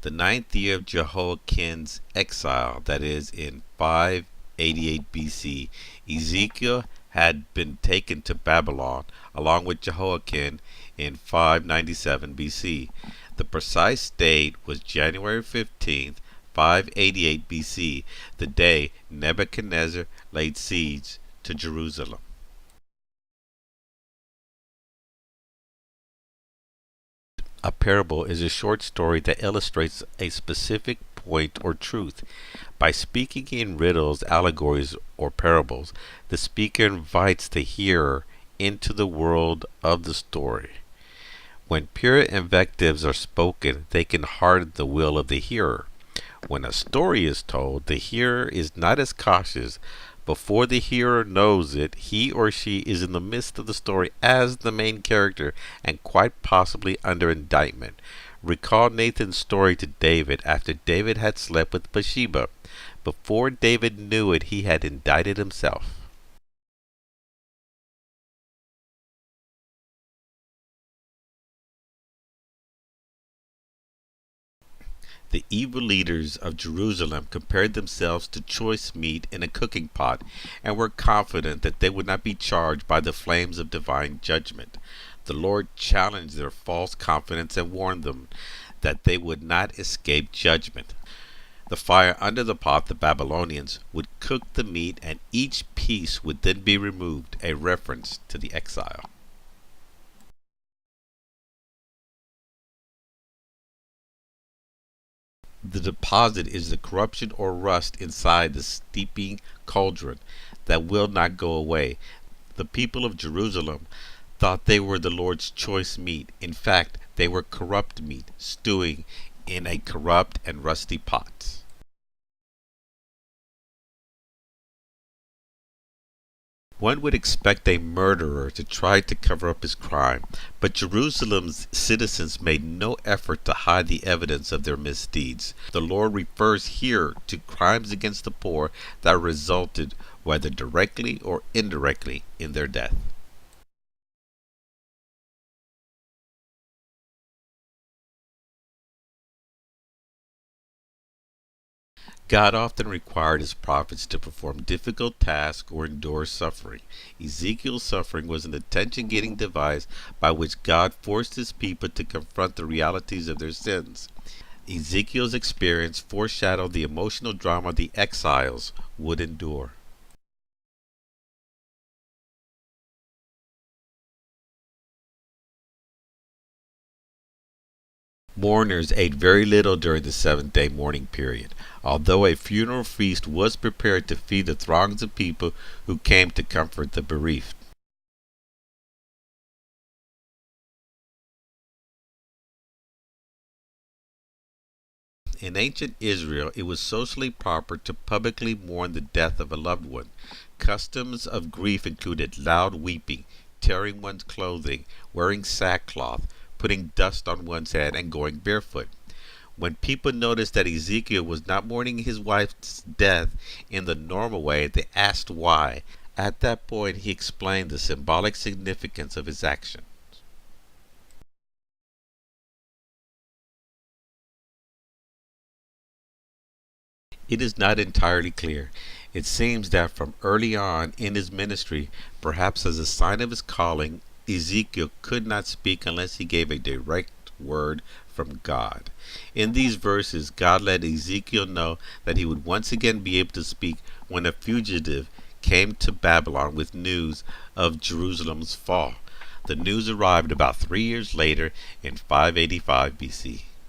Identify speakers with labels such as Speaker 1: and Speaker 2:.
Speaker 1: The ninth year of Jehoiakim's exile, that is, in 588 BC, Ezekiel had been taken to Babylon along with Jehoiakim in 597 BC. The precise date was January 15th, 588 BC, the day Nebuchadnezzar laid siege to Jerusalem. A parable is a short story that illustrates a specific point or truth. By speaking in riddles, allegories, or parables, the speaker invites the hearer into the world of the story. When pure invectives are spoken, they can harden the will of the hearer. When a story is told, the hearer is not as cautious. Before the hearer knows it, he or she is in the midst of the story as the main character and quite possibly under indictment. Recall Nathan's story to David after David had slept with Bathsheba. Before David knew it, he had indicted himself. The evil leaders of Jerusalem compared themselves to choice meat in a cooking pot and were confident that they would not be charged by the flames of divine judgment. The Lord challenged their false confidence and warned them that they would not escape judgment. The fire under the pot, the Babylonians, would cook the meat and each piece would then be removed, a reference to the exile. The deposit is the corruption or rust inside the steeping cauldron that will not go away. The people of Jerusalem thought they were the Lord's choice meat. In fact, they were corrupt meat, stewing in a corrupt and rusty pot. One would expect a murderer to try to cover up his crime, but Jerusalem's citizens made no effort to hide the evidence of their misdeeds. The Lord refers here to crimes against the poor that resulted, whether directly or indirectly, in their death. God often required his prophets to perform difficult tasks or endure suffering. Ezekiel's suffering was an attention-getting device by which God forced his people to confront the realities of their sins. Ezekiel's experience foreshadowed the emotional drama the exiles would endure. Mourners ate very little during the seventh-day mourning period, although a funeral feast was prepared to feed the throngs of people who came to comfort the bereaved. In ancient Israel, it was socially proper to publicly mourn the death of a loved one. Customs of grief included loud weeping, tearing one's clothing, wearing sackcloth, putting dust on one's head, and going barefoot. When people noticed that Ezekiel was not mourning his wife's death in the normal way, they asked why. At that point, he explained the symbolic significance of his action. It is not entirely clear. It seems that from early on in his ministry, perhaps as a sign of his calling, Ezekiel could not speak unless he gave a direct word from God. In these verses, God let Ezekiel know that he would once again be able to speak when a fugitive came to Babylon with news of Jerusalem's fall. The news arrived about 3 years later in 585 BC.